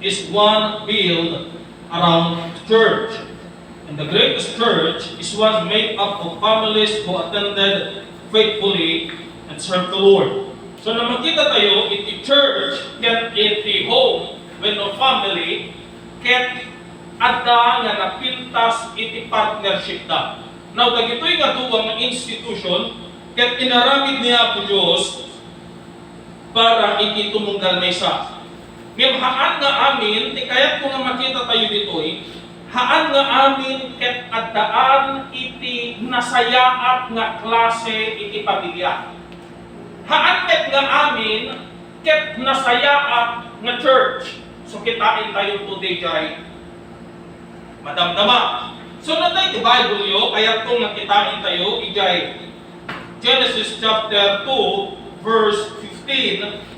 is one built around the church. And the greatest church is one made up of families who attended faithfully and served the Lord. So na makita tayo, iti church, ket iti home, when no family, ket adda nga napintas iti partnership da. Now, dagitoy nga duwang nga institution, ket inaramid niya po Diyos para iti tumunggal may sa. Ngayon, haan nga amin, ti kayat ko nga makita tayo ditoy, haan nga amin ket addaan iti nasayaat nga klase iti pamilya. Haan ket nga amin ket nasayaat nga church. So kitain tayo today jay madamdama. So na tayo ti Bible yo, kaya kung nakitain tayo ijay Genesis chapter 2 verse 15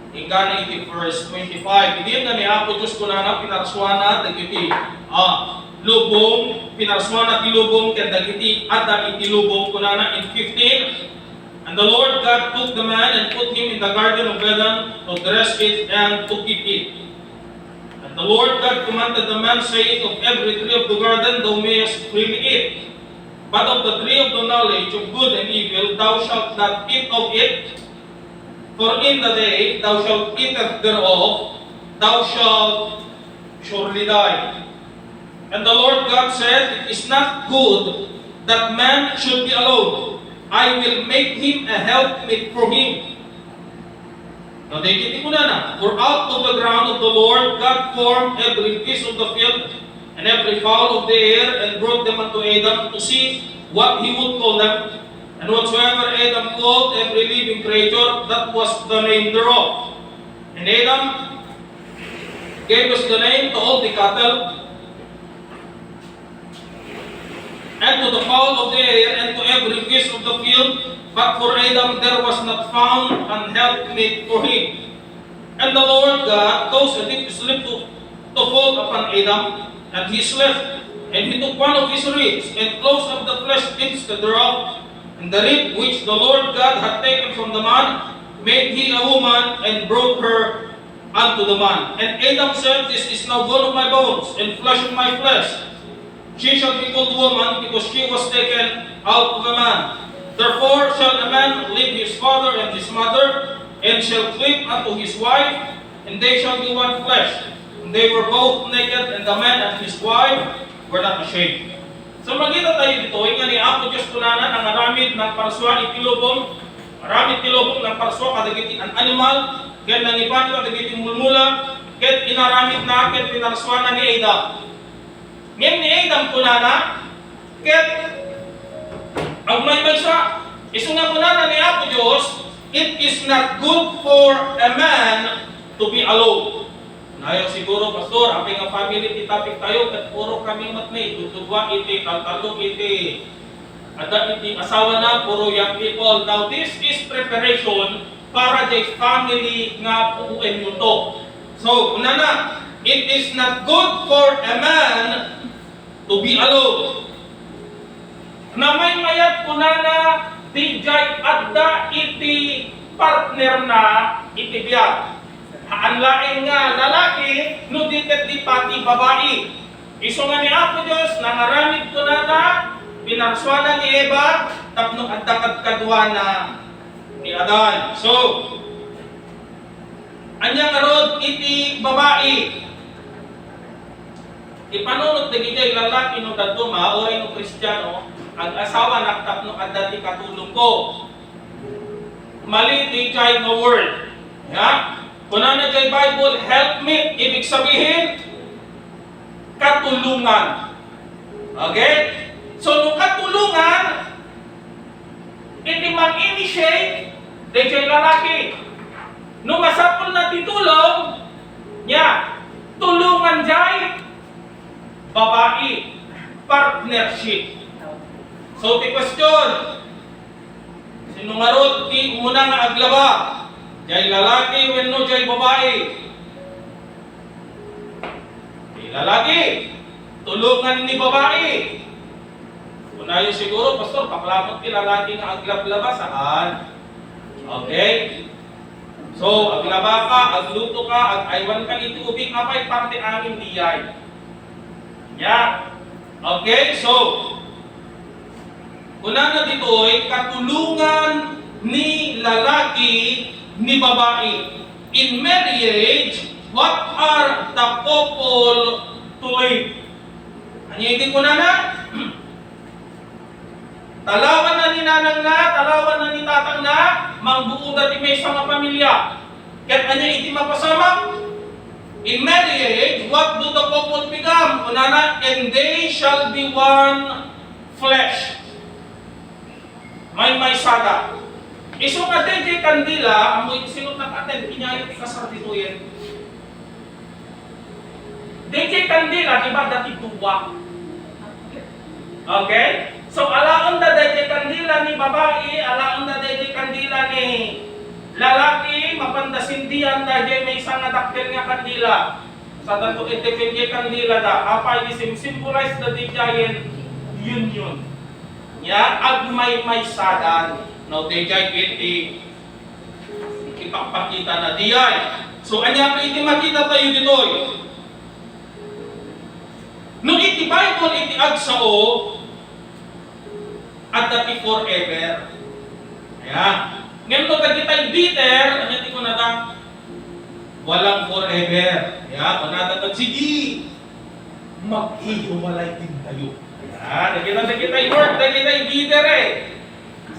ingana iti verse 25. Hindi na ni Apo Diyos kunana pinaraswana dagiti lubong, pinaraswana ti lubong ken dagiti adda iti lubong kunana in 15. And the Lord God took the man and put him in the garden of Eden to dress it and to keep it. And the Lord God commanded the man, saying, of every tree of the garden thou mayest freely eat, but of the tree of the knowledge of good and evil thou shalt not eat of it. For in the day thou shalt eat thereof, thou shalt surely die. And the Lord God said, it is not good that man should be alone. I will make him a helpmate for him. Now, dikiti ko na. For out of the ground of the Lord God formed every beast of the field and every fowl of the air, and brought them unto Adam to see what he would call them. And whatsoever Adam called every living creature, that was the name thereof. And Adam gave us the name to all the cattle, and to the fowl of the air, and to every beast of the field. But for Adam there was not found an helpmate for him. And the Lord God caused a deep sleep to fall upon Adam, and he slept. And he took one of his ribs, and closed up the flesh instead thereof. And the rib which the Lord God had taken from the man, made he a woman, and brought her unto the man. And Adam said, this is now bone of my bones, and flesh of my flesh. She shall be called woman, because she was taken out of a man. Therefore shall a man leave his father and his mother, and shall cleave unto his wife, and they shall be one flesh. And they were both naked, and the man and his wife were not ashamed. So magkita tayo dito, nga ni Apo Diyos tunanan ang aramid ng paraswa itilubong, aramid tilubong ng paraswa kadagiti an animal, ken nangipan kadagiti mulmula, ken inaramid na ken pinaraswa na ni Adam. Ngayon ni Adam kunana, ket agmay siya, iso nga kunana ni Apo Diyos, it is not good for a man to be alone. Nayo siguro, Pastor, ang nga family topic tayo, kat puro kami matmay, tutugwa iti, taltalog iti, ada iti asawa na, puro young people. Now, this is preparation para the family nga puuin mo to. So, kunana, it is not good for a man to be alone. Na may mayat kunana, dijay adda iti partner na iti biyag. Haanlain nga lalaki, no diket di pati babae. Iso nga ni Apo Diyos, nangaramid ko na pinarswana ni Eva, tapno addakat kadwa na ni Adan. So, anyang arod iti babae. Ipanunod na gijay lalaki no daduma, oray no Kristiyano, ang asawa naktapno adda ti katulong ko. Mali di chay no word. Ya? Kung na kay Bible, helpmate, ibig sabihin, katulungan. Okay? So, nung katulungan, hindi mag-initiate, di kay lalaki. Nung masapol na titulong, niya, tulungan jay, babae, partnership. So, the question, sinungarot, di muna nga aglaba, jay lalaki, wenno jay babae. Jay lalaki, tulungan ni babae. Unayo siguro, Pastor, paklamot ki lalaki nga aglablaba saan? Okay? So, aglaba ka, agluto ka, agaywan ka iti ubing apay parte angin diyay. Yeah. Okay, so una na dito'y katulungan ni lalaki ni babae. In marriage, what are the couple to live? Ano yung ko na? Talawan na ni nanang na, talawan na ni tatang na, mangbuo dati may isang pamilya. Kahit ano iti mapasama? In marriage, what do the couple become? Unana, and they shall be one flesh. May sada. Iso nga DJ Candila, amoy sinot na katen, kinyayo ti kasar dito yan. DJ Candila, di ba dati tuwa? Okay? So, alaon da DJ Candila ni babae, alaon da DJ Candila ni lalaki, mapandasindihan da DJ may isang adakter nga kandila. Sa dato iti DJ Candila da, apa ini symbolize da DJ union. Ya, agmay sadan. No, DJ iti ipapakita na diay. So, anya pa iti makita tayo ditoy. No, iti Bible iti agsao, at dati forever. Ayan. Ngayon kung tagitay bitter, ano yung ko natang? Walang forever. Ayan. Kung natatag, sige, mag-iwalay din tayo. Ayan. Nagkitay word, nagkitay bitter eh.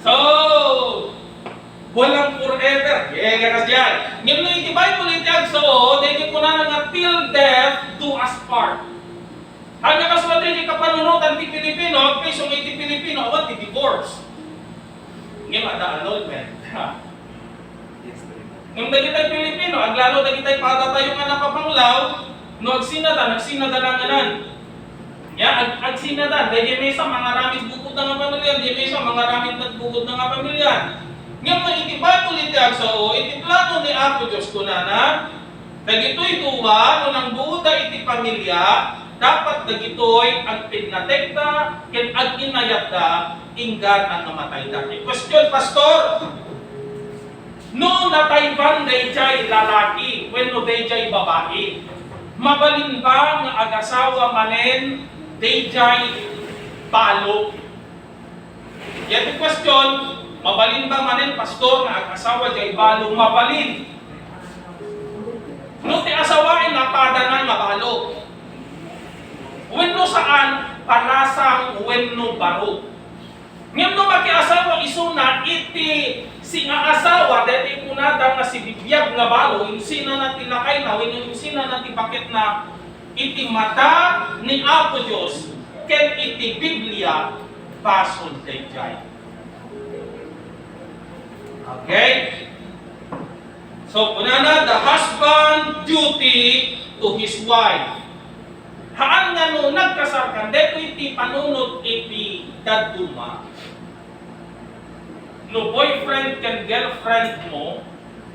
So, walang forever. Ganas yan. Ngayon nung iti Bible iti so, dahil ko na nga till death do us part. Hanggang kaswate di kapanunutan ti Pilipino, peso ng iti Pilipino, awan ti divorce. Ngayon, ada annulment. Ngayon, dagitay Pilipino, aglalo dagitay pata tayo nga napapanglaw, no agsinada lang ganan. Agsinada, dahil may isa mga ramit bukod na nga pamilyan, dahil may isa mga ramit nagbukod na nga pamilyan. Ngayon, iti Bible iti agsao, iti plano ni Apo Diyos ko na, dagito'y tuwa, no nang buuda iti pamilya, dapat dagitoy ang pinatekta ken ag inayat inggan ang namatay dati. Question, pastor. No natayban dayjay lalaki wenno dayjay babae. Mabalin ba nga agasawa manen dayjay balo? Yan question. Mabalin ba manen pastor nga agasawa jay balo? Mabalin. No ti asawain napada na nga balo. Wenno saan panasang wenno baro. Ngayon no makiasawa isuna iti singa asawa dati kunada nga si bibiyag nga balo insina na tilakay na wenno insina na tibakit na iti mata ni Apo Dios ken iti Biblia basol dayjay. Okay? So kunana the husband duty to his wife. Haan nga no nagkasarkan, deto iti panunod iti daduma. No boyfriend ken girlfriend mo,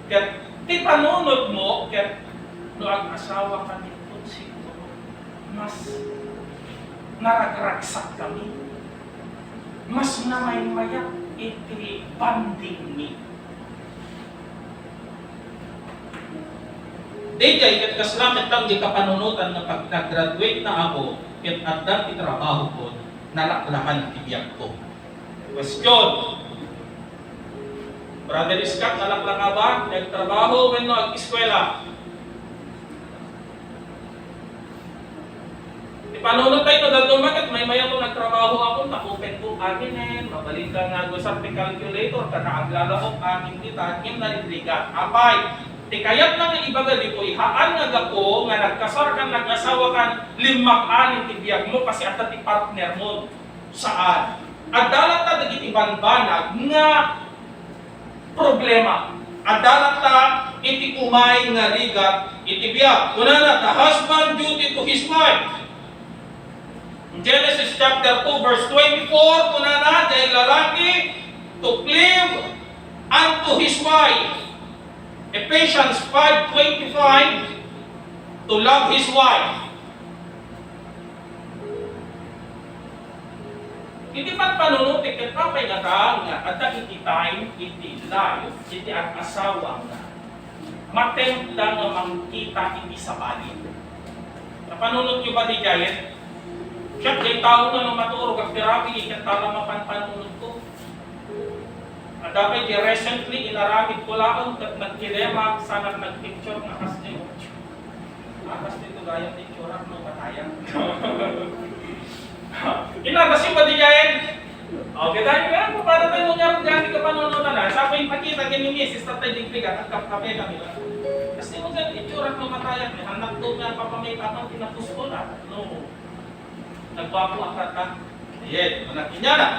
ket ti panunod mo, ket no ang asawa ka nito siguro, mas naragragsak kami. Mas namay-mayak iti banding ni. Dayjay ket kaslamet lang di kapanunutan nga pag nag-graduate na ako ket addan ti trabaho ko nalaklaman ti biyak ko. Question. Brother Scott, nalakla ka ba? Nagtrabaho wenno ag-eskwela? Di panunod tayo dal dumaket may maya ko nagtrabaho ako takupen ko aginen mabalik ka nga go sa calculator kana aglala ko amin kita kim na litriga. Apay ti kayat na nga ibaga di ko ihaan nga gako nga nagkasar kan nag-asawa kan limak-anin ti biyag mo kasi at ti partner mo saan adalat ta dagiti banbanag nga problema adalat ta iti umay nga rigat iti biyag kunana the husband duty to his wife. Genesis chapter 2 verse 24 kunana dahil lalaki to cleave unto his wife. Ephesians 5:25 to love his wife. Hindi pa panunutik ket papay nga nga at iti time iti life iti ang asawa nga matempda nga mangkita iti sa bali. Napanunod nyo ba di Giant? Siya, kay tao nga nung maturog ang therapy, ikan tala mapanpanunod ko. At dapat recently, inaramid ko lang at nagkilema, sana nagpicture na kasi kasi ito gaya ng itsura ng batayan. Inagasi ba di Giant? Okay, dahil nga, para tayo nangyari dyan, ka panunod na. Sabi yung pakita, kinimisis, tatay digbigat, at kape kami lang. Kasi mo dyan, itsura ng batayan, may anak doon nga, papamay-tapang tinapos ko na. No. Nagwapo ang kata. Ayan, manakin niya na.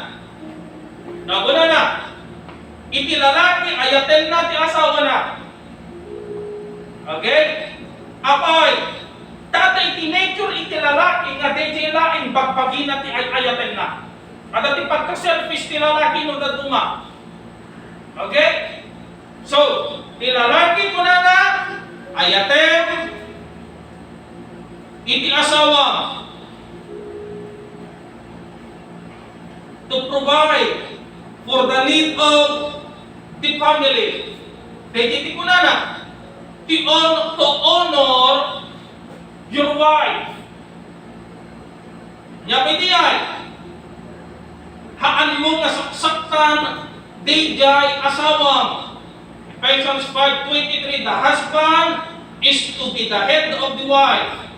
Naguna na. Iti lalaki, ayaten na, ti asawa na. Okay? Apay, tatay teenager iti lalaki nga DJ laing bagbagi na ti ayaten na. At ti pagka-selfish ti lalaki no daduma. Okay? So, ti lalaki ko na ayaten iti asawa to provide for the need of the family. Pwede ti kunana to honor your wife. Nya pwede ay haan mo nga saksaktan dijay asawa. Ephesians 5:23, the husband is to be the head of the wife.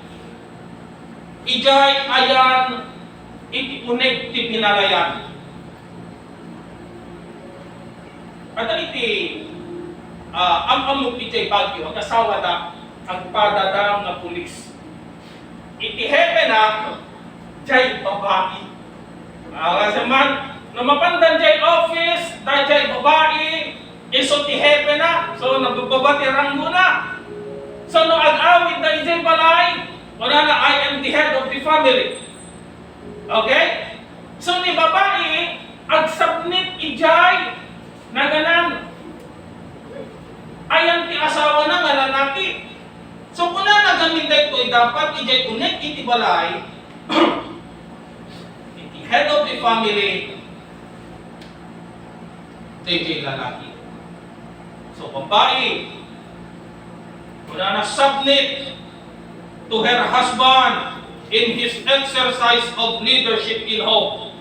Ijay ayan iti uneg ti pinalayan. At iti ang amok iti bagyo, ang asawa da, ang padada nga pulis. Iti heaven na, jay babae. Kasi man, namapandan jay office, da jay babae, iso ti heaven na, so nagbabati ranggo na. So no ag-awit na ijay balay, wala na, I am the head of the family. Okay? So ni babae, ag-submit ijay na ganan. Ayan ti asawa na nga lalaki. So kung na nagaminday ko, dapat ijay unik iti balay, iti head of the family, ijay lalaki. So babae, kung na submit to her husband in his exercise of leadership in home.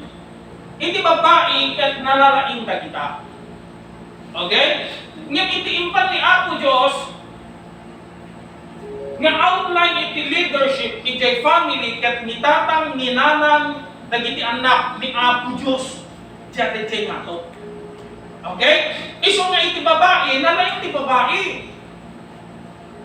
Hindi babae kat nalalaing na kita. Okay? Ngayon iti impan ni Apo Diyos nga outline iti leadership iti family kat ni tatang ni nanang dagiti anak ni Apo Diyos jati jay mato. Okay? Iso nga iti babae, nalaing iti babae.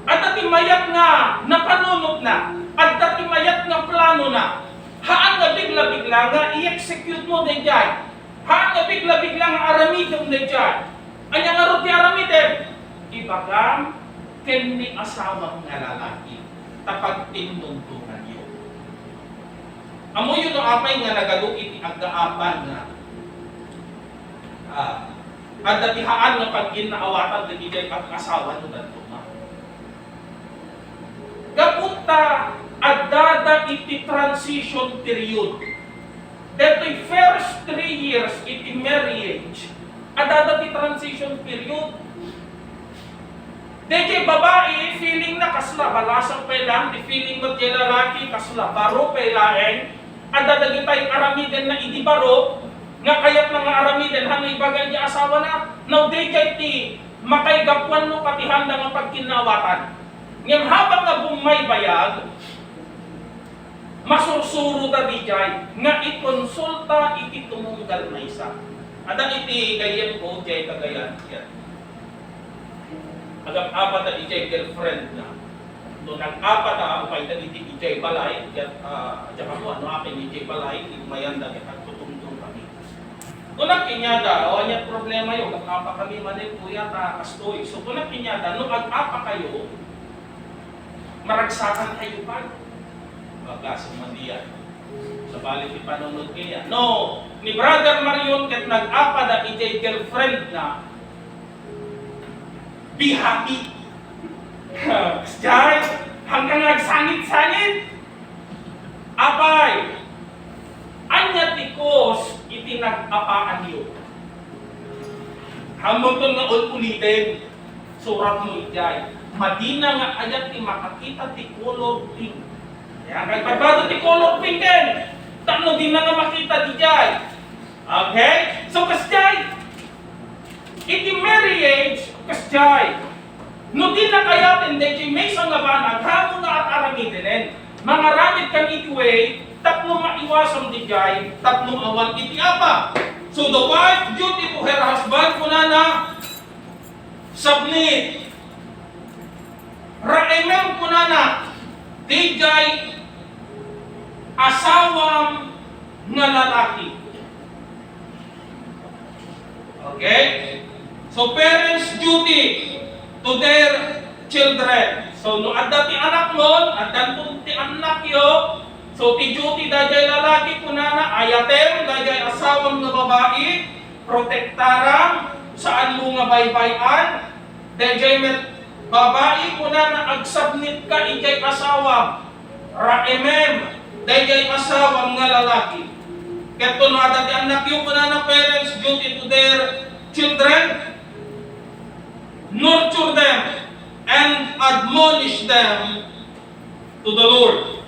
At ati mayat nga napanunot na, at ati mayat nga plano na, haan nga bigla-bigla nga i-execute mo na dyan. Haan nga bigla-bigla nga aramidom na dyan. Anya nga ro ti aramidem? Ibagam ken ni asawang nga lalaki, tapag tinuntungan yun. Amo yun no apay nga nagado iti agdaapan nga. At dati haan nga pag-inaawatan dati dyan pag-asawa no dadto. Kapunta adada iti transition period. That the first 3 years iti marriage, adada iti transition period. Deke babae, feeling na kasla, balasang pelang, di feeling mo di lalaki, kasla, baro pelaeng, adada kitay aramiden na iti baro, nga kayat na nga aramiden, hanay bagay di asawa na, now deke iti makaigapwan no pati handa nga pagkinawatan. Ngayon habang nga bumay bayag, masursuro ta di jay, nga ikonsulta iti tumunggal na isa. Ada iti gayen ko, jay kagayan yan. Agam apat na iti girlfriend na. Doon ang apat na upay na iti iti balay, at saka mo, ano akin iti balay, iti mayanda, at tutungtong kami. Kung kinyada, o niya problema yun, nag-apa kami manin kuya, kastoy. So kung kinyada, nung ag-apa kayo, maragsakan kayo pa. Magkasang mandiyan. Sa balik ni panunod kaya. No! Ni Brother Marion kat nag-apa na ijay girlfriend na be happy. Jai, hanggang nagsangit-sangit. Apay, anya tikos iti nag-apaan yun. Hamon to nga ulitin, surat mo ijay. Madina nga ayat ti makakita ti color pink. Kaya kay pagbado ti color pink din. Tano din na nga makita di jay. Okay? So kasjay, iti marriage kasjay. No di na kayatin di may isang labanag, hamon na at aramitin. Mga ramit kan iti way, tatlong maiwasan di jay, tatlong awan iti apa. So the wife duty to her husband kunana submit. Raemem kunana di jay asawam nga lalaki. Okay? So parents duty to their children. So no adda ti anak mo, adda ti anak yo. So ti duty dayjay lalaki kunana ayatem dayjay asawam nga babae, protektaram saan mo nga baybayan. Dayjay met babae kunana agsubmit ka ijay asawa. Raemem dayjay asawam nga lalaki. Keto no adda ti anak yo kunana parents duty to their children. Nurture them and admonish them to the Lord.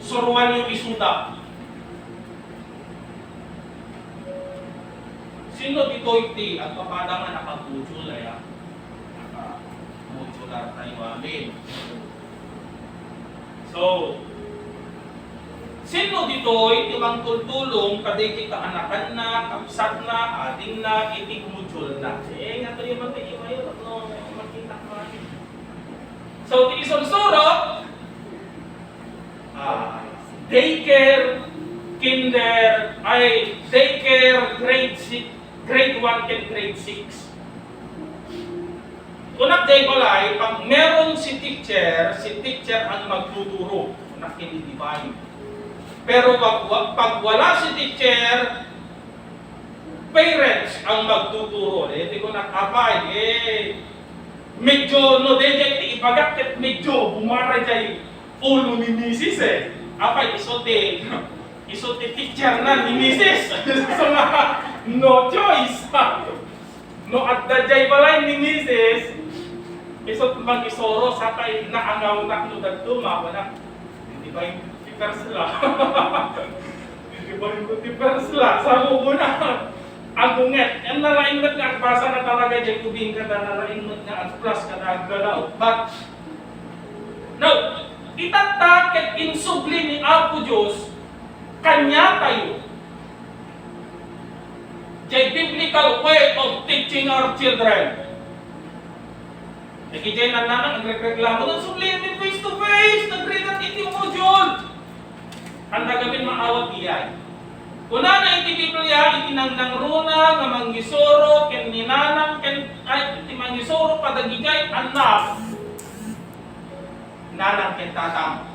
Suruan yung isuda. Sino dito iti at papada nga nakabudyo laya? Nakabudyo lang tayo amin. So, sino dito iti mangtultulong kaday kita anakan na, kapsat na, ading na, iti kumudjol na. Nga ito yung magkaya mayo, no, makita ka. So, iti sunsuro, daycare, kinder, daycare, grade 1 and grade 6. Unak day balay, pag meron si teacher ang magtuturo. Unak kinidivine. Pero pag wala si teacher, parents ang magtuturo. Hindi ko nakapay. Medyo, no, dayjay, ibagak medyo, bumara jay ulo ni misis Apay, isote teacher na ni misis. So nga, no choice. No adda jay balay ni misis, isot mag-isoro sa kay naangaw na knudad wala. Hindi ba yung tipers la? Hindi ba yung tipers la? Sa hubo na. Agunget. Yan nalaingot nga, basa na talaga jay kubing ka na nalaingot nga at plus ka na galaw. But, no, itatakit insubli ni Apo Diyos, kanya tayo. The biblical way of teaching our children. Nakijay na nanang nagreklamo ng sublimin face to face, nagregat iti module. Ang nagawin maawat iyay. Kuna na iti Biblia, itinangdang runa, nga mangisoro, ken ninanang, iti mangisoro, padagigay, anak. Nanang kentatang.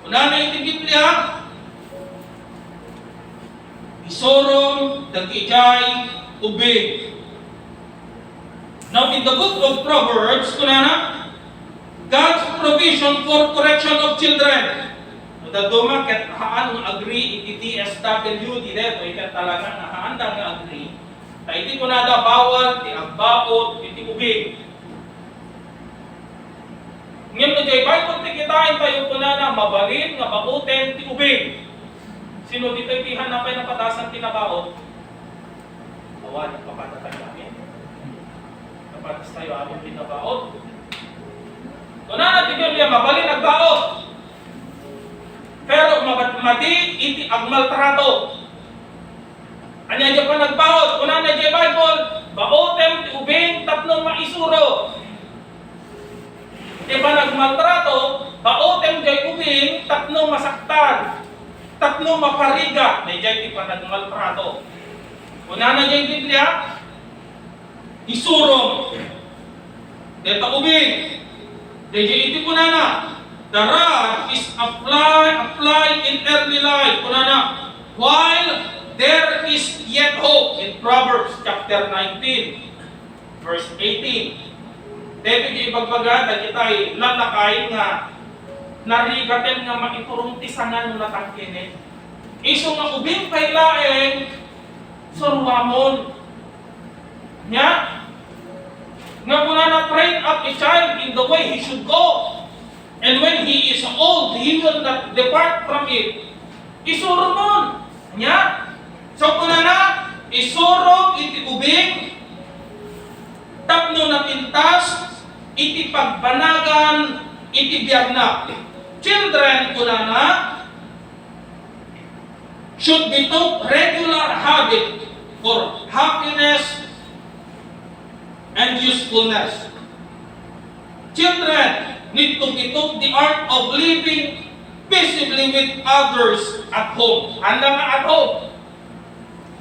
Una na iti Biblia, isorong, dagijay, ubig. Now in the book of Proverbs, kunana, God's provision for correction of children. Daduma ket haan nga agree iti DSW dito ikat talaga nga haanda nga agree. Ta iti kunada bawal ti agbaot iti ubig. Ngayon na jay Bible ti kitain tayo kunana mabalin nga bauten ti ubig. Sino dito iti hanapay na patasan ti nabaot? Awan papatatay namin. Kapatas tayo amon ti nabaot. Kunana ti Biblia mabalin agbaot. Pero madi iti agmaltrato. Anya dyan pa nagbaot. Una na dyan Bible, baotem ti ubing tatlong maisuro. Di ba nagmaltrato, baotem dyan ubing tatlong masaktan. Tatlong mapariga. Di dyan di pa nagmaltrato. Una na dyan Biblia, isurong. Dito ubing. Di dyan iti kunana. The rod is applied in early life. Kunana, while there is yet hope in Proverbs chapter 19, verse 18. Dito di ibagbaga, kita ay lalakay nga narigaten nga maiturong tisangan mo natangkinin. Iso nga ubing kailaeng surwamon. Nya Nga muna na train up a child in the way he should go. And when he is old, he will not depart from it. Isuro nun. Nya? So muna na, isuro iti ubing, tapno na pintas, iti pagbanagan, iti biyag na. Children, muna na, should be taught regular habit for happiness and usefulness. Children need to be taught the art of living peaceably with others at home. Handa nga at home.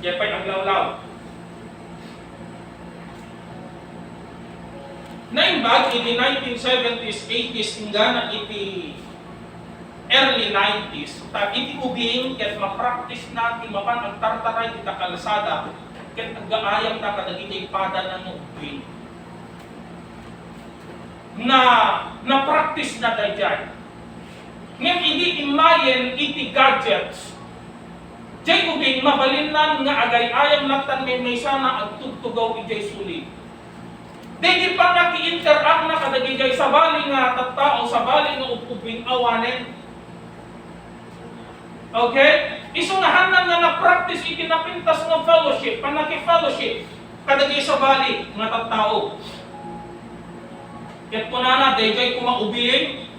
Yan pa'y aglaw-law. Naimbag, iti 1970s, 80s, ingana iti early 90s, iti ubing, ket ma-practice natin, mapan ang tartaray, iti kalsada, ket agaayam ta kadagiti pada ng ubing. Na-practice na dayjay. Ngayon, hindi imayen iti gadgets. Jay ubing, mabalinlan nga agay-ayam naktan may sana agtugtugaw ijay sulit. Di pa naki-interact na kadagigay sa bali nga tattao, sa bali nga ubing awanen. Okay? Isungahanan nga na-practice iti napintas nga fellowship, panaki-fellowship, kadagigay sa bali nga tattao. Ket kunana dayjay kumaubing,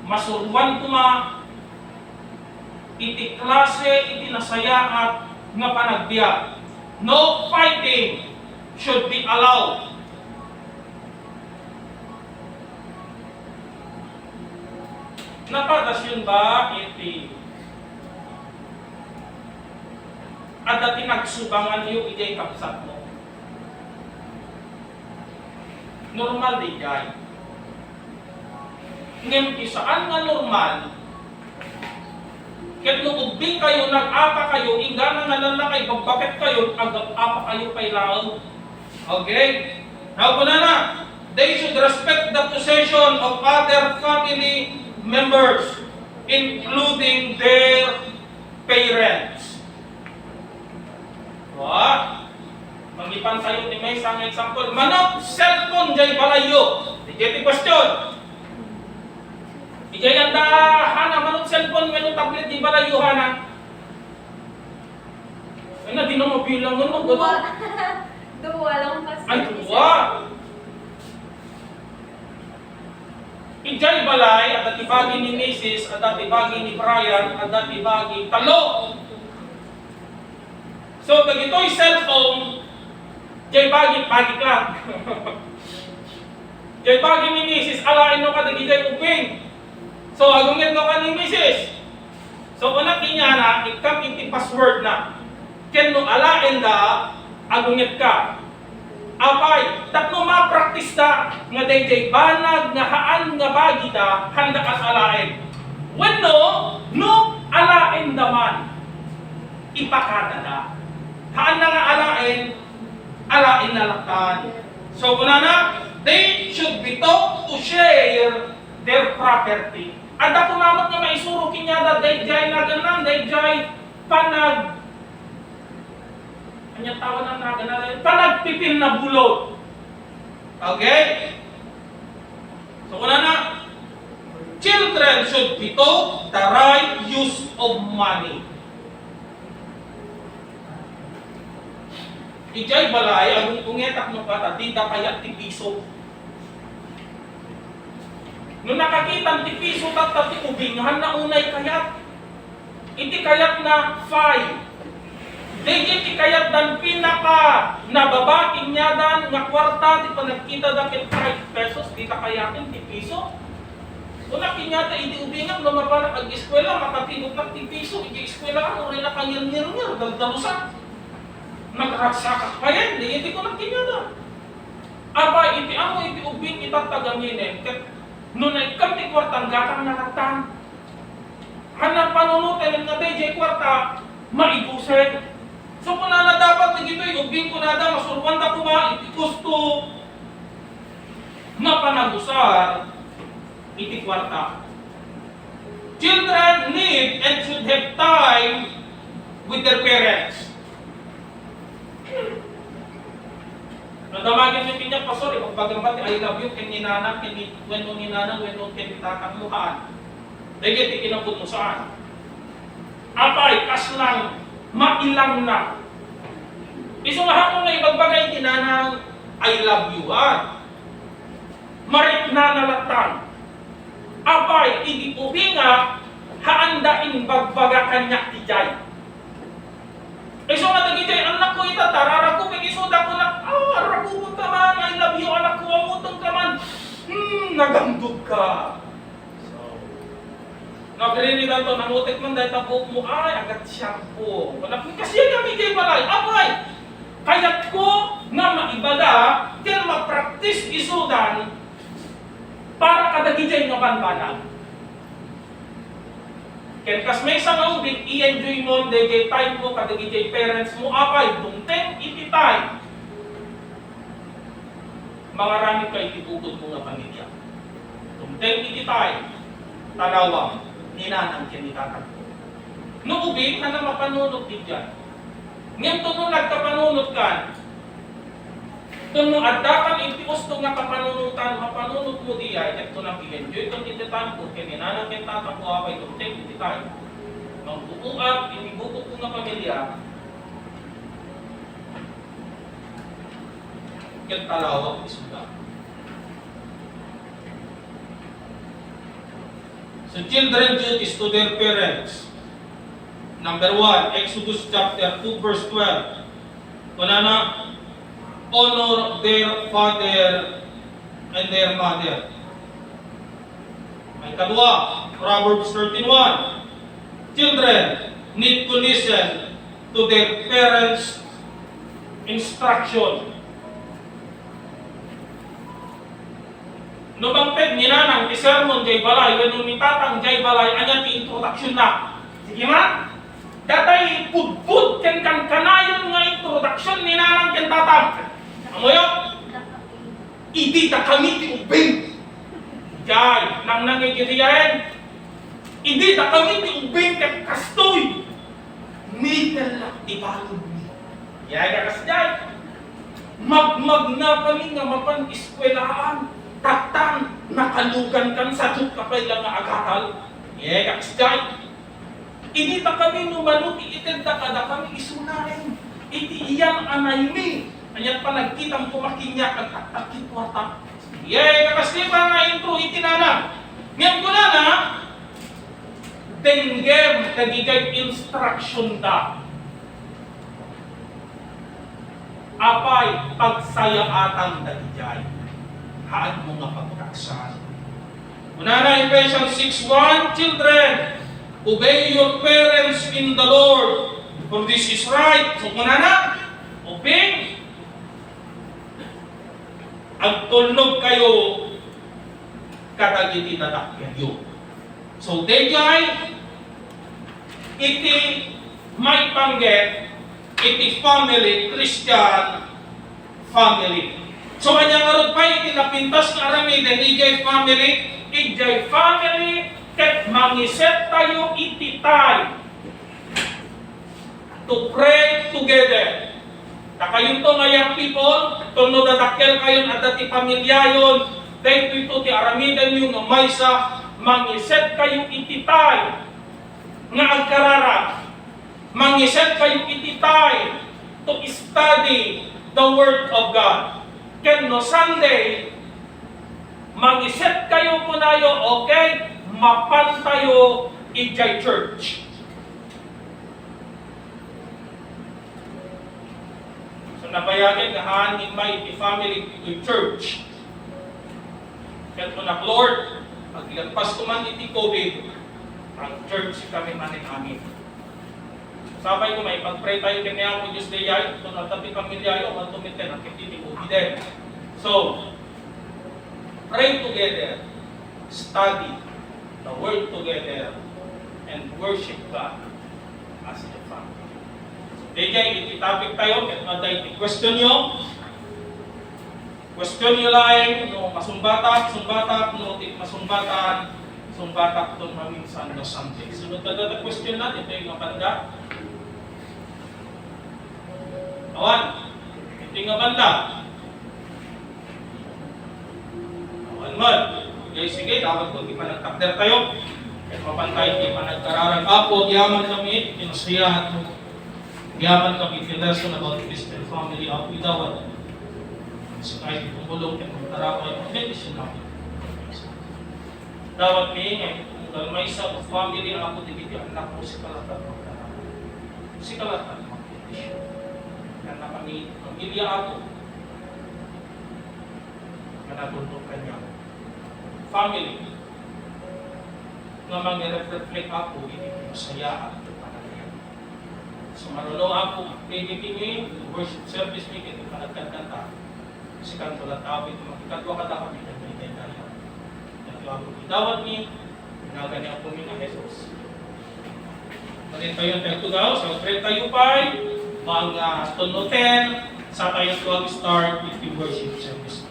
masurwan kuma iti klase iti nasayaat nga panagbiag. No fighting should be allowed. Napadas yun ba iti at tinagsubangan yung ijay kapsat mo? Normal di jay. Ngayon, isaan nga normal, ket nung ubing kayo, nag-apa kayo, ingana nga lalakay, bagbakit kayo, ag-apa kayo kay lao. Okay? Now, na, they should respect the possession of other family members, including their parents. What? Mangipan tayo ni may isang example. Manok, cellphone jay balayo. Dijay question. Dijay anda hana manok cellphone ngano tablet di balayo hana. Ano di mo bilang ngono godo? Dua lang pas. Ay dua. Ijay balay at ibagi ni Mrs. at ibagi ni Brian at ibagi talo. So pag ito'y cellphone, jay bagi lang. Jay bagi ni Mrs. alain no kadagi jay uping. So agungit no ka ni Mrs. So una kinyana, ikam iti password na. Ken no alain da, agungit ka. Apay, tatlo ma-practice ta nga dayjay banag nga haan nga bagi ta handa kas alain. When no alain daman. Ipakada da. Haan na nga alain na laktan. So kuna na, they should be taught to share their property. At ako mamot nga maisuro kinyada dayjay na ganan, dayjay panag kanya tawa na naganan, panagpipil na bulot. Okay? So kuna na, children should be taught the right use of money. Ijay balay, agong tungetak no kata, tinda kaya ti piso. Nung nakakita ti piso tata ti ubingan na unay kayat. Iti kayat na 5. Degi ti kayat dan pinaka nababating niya dan nga kwarta ti panagkita dakit 5 pesos, di ta kayatin ti piso. Una kinyata iti ubingan lumabana ag eskwela, makatibok na ti piso, iti eskwela ka, uri na kanyang-nir-nir, daldalusan. Nagragsakat pa yan, hindi ko nagkinyada. Aba, iti amo, iti ubing, itataganginin. Noon ay kamti kwartang gatang nakatan. Hanang panunutin nga dayjay kwarta, maibuset. So kung na dapat na gito'y ubing ko na da, masurwan na kuma, iti gusto mapanagusar, iti kwarta. Children need and should have time with their parents. Nadamagin yung kanya, pastor, pagbagambat, I love you, ken ninanang, ken when mo ninanang, when mo ken tatang muhaan. Dahil ikinabot mo saan? Apay, kaslang, mailang na. Isulahan mo na ibagbagay, ninanang, I love you, marit na nalatan. Apay, idipubi nga, haandain bagbaga kanya tijay. Iso na tagitay, anak ko ita, tarara ko, iso da ko na, rakubot ka man, I love you, anak ko, amutong ka man. Nagandog ka. So, nagrinig na ito, nangutik man dahil tabok mo, ay, agad shampoo. Kasi yan kami kay balay, apay, kayat ko na maibada, kaya ma-practice isudan, para kadagitay nga banbanan. Ken kas may sangaw din i-enjoy mo dagay time mo kadagay parents mo apay tungteng ititay. Mangarami kay itutod mo nga pamilya. Tungteng ititay talawang ninanang kinitatag ko. No ubig na mapanunod din dyan. Ngayon to nung nagkapanunod ka, kung nung adakan itiusto nga kapanunutan, mapanunod mo diya, ito nang i-enjoy itong ititay ko, kininanang kintatag ko apay tungteng ititay. Magbuuap, inibubok ko nga pamilya, kaya talawag isuda. So children duties to their parents. Number 1, Exodus chapter 2 verse 12. Kunana, honor their father and their mother. May kadua, Proverbs 13:1. Children need to listen to their parents' instruction. No bang peg ninanang isermon jay balay, when umitatang jay balay, anya ti introduction na. Sige ma? Datay pudpud ken kan kanayon nga introduction ninanang ken tatang. Amoyo? Idi ta kami ti ubing. Jay, nang nangigiriyan. Idi ta kami ti ubing ken kastoy. Mitel lang ti balod ni. Yaya ka kasjay. Magmag na kami nga mapan eskwelahan. Tatang nakalugan kan sa duk kapay lang nga agatal. Yaya ka kasjay. Idi ta kami numanuti ited da kada kami isunarin. Iti iyang anay mi. Anyat pa nagkitang kumakinyak at takit wata. Yay, kakaslipa nga intro itinanang. Ngayon ko na tenggem kagigay instruction da. Apay pagsayaatan da ijay. Haan mo nga pagkaksan. Una na Ephesians 6:1, children, obey your parents in the Lord, for this is right. So una na, obey. Agtulnog kayo katagiti dadakyan yun. So, dayjay, iti may pangget, iti family, Christian family. So, kanya karot pa, iti napintas na aramiden, ijay family, ket mangiset tayo iti tay to pray together. Kakayon to nga young people, tono dadakkel kayon at dati pamilyayon, dahil ito ti aramidan yung nga maysa, mangiset kayo ititay, nga agkarara, mangiset kayo ititay, to study the Word of God. Ken no Sunday, mangiset kayo kunayo, okay, mapan tayo ijay church. Nabayagan nga haan invite the family to church. Kaya po na, Lord, paglampas ko man iti COVID, ang church kami manin amin. Sabay ko may pag-pray tayo kanya ko Diyos dayay, ito na tati pamilyayo, matumiten ang kititi ko din. So, pray together, study the Word together, and worship God as a family. Dayjay, ititapik tayo, at naday question nyo. Question nyo lang, no masumbatak, no tit masumbatan, sumbatak to maminsan no Sunday. Sunod na question natin, ito yung mabanda. Awan, ito yung mabanda. naman. Okay, sige, dapat kung di pa nagtakder tayo. Kaya mapantay, di pa nagkararang apo, yaman kami, pinasiyahan mo. Yaman kami, lesson about Christian family, apo idawat. So kahit tumulong, kaya magkarakay, mag-medicine namin. Dapat may, kung may isa o family, ako dito, anak ko si Kalatan magkarakay. Si Kalatan mag-medicine. Kaya na kami, pamilya ako. Manatulog kanya. Family. Nga mag-reflect ako, hindi ko masaya at panagayan. So marunong ako, activity mo worship service mo, hindi pa nagkanta. Kasi kanto lang tawid mo, ikatwa ka dapat hindi nagbigay tayo. Nagtawag ko, itawad niyo, ginagani ako mga Jesus. Malit tayo ang tayo daw, so pray tayo pa, mga tunutin, sa tayo 12 start with the worship service.